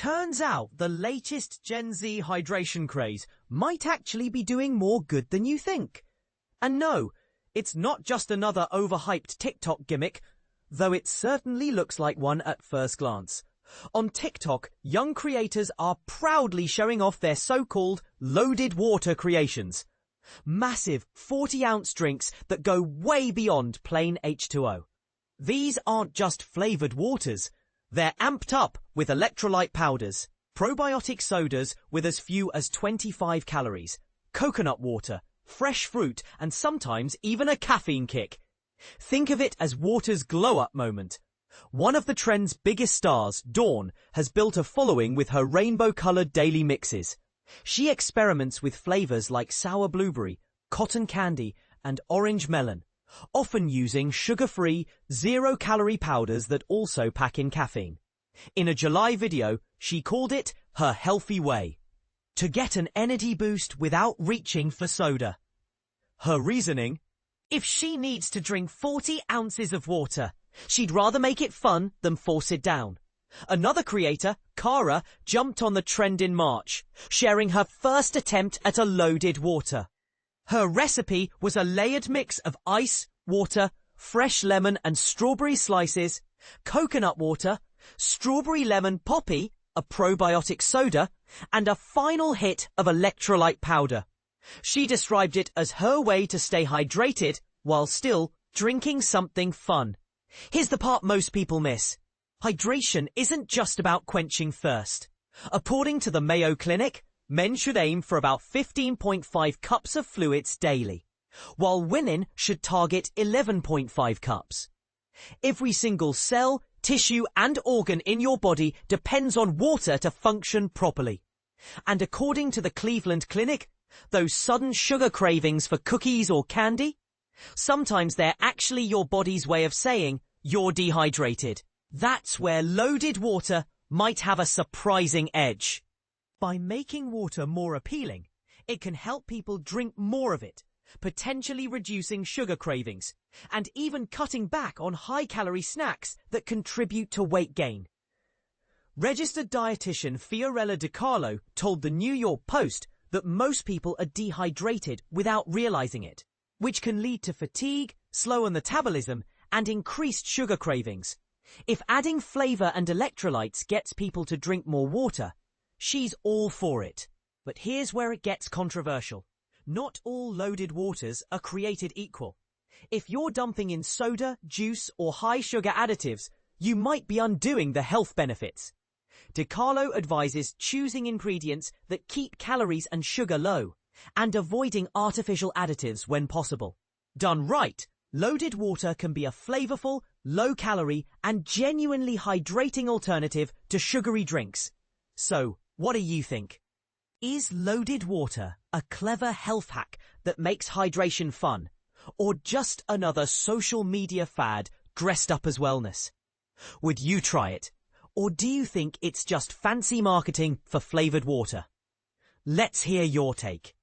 Turns out the latest Gen Z hydration craze might actually be doing more good than you think. And no, it's not just another overhyped TikTok gimmick, though it certainly looks like one at first glance. On TikTok, young creators are proudly showing off their so-called loaded water creations. Massive 40-ounce drinks that go way beyond plain H2O. These aren't just flavoured waters. They're amped up with electrolyte powders, probiotic sodas with as few as 25 calories, coconut water, fresh fruit, and sometimes even a caffeine kick. Think of it as water's glow-up moment. One of the trend's biggest stars, Dawn, has built a following with her rainbow-coloured daily mixes. She experiments with flavours like sour blueberry, cotton candy, and orange melon, often using sugar-free, zero-calorie powders that also pack in caffeine. In a July video, she called it her healthy way, to get an energy boost without reaching for soda. Her reasoning? If she needs to drink 40 ounces of water, she'd rather make it fun than force it down. Another creator, Cara, jumped on the trend in March, sharing her first attempt at a loaded water. Her recipe was a layered mix of ice, water, fresh lemon and strawberry slices, coconut water, strawberry lemon poppy, a probiotic soda, and a final hit of electrolyte powder. She described it as her way to stay hydrated while still drinking something fun. Here's the part most people miss. Hydration isn't just about quenching thirst. According to the Mayo Clinic, men should aim for about 15.5 cups of fluids daily, while women should target 11.5 cups. Every single cell, tissue and organ in your body depends on water to function properly. And according to the Cleveland Clinic, those sudden sugar cravings for cookies or candy, sometimes they're actually your body's way of saying you're dehydrated. That's where loaded water might have a surprising edge. By making water more appealing, it can help people drink more of it, potentially reducing sugar cravings, and even cutting back on high-calorie snacks that contribute to weight gain. Registered dietitian Fiorella DiCarlo told the New York Post that most people are dehydrated without realizing it, which can lead to fatigue, slower metabolism, and increased sugar cravings. If adding flavor and electrolytes gets people to drink more water, she's all for it. But here's where it gets controversial. Not all loaded waters are created equal. If you're dumping in soda, juice, or high-sugar additives, you might be undoing the health benefits. DiCarlo advises choosing ingredients that keep calories and sugar low, and avoiding artificial additives when possible. Done right, loaded water can be a flavorful, low-calorie, and genuinely hydrating alternative to sugary drinks. So, what do you think? Is loaded water a clever health hack that makes hydration fun, or just another social media fad dressed up as wellness? Would you try it, or do you think it's just fancy marketing for flavored water? Let's hear your take.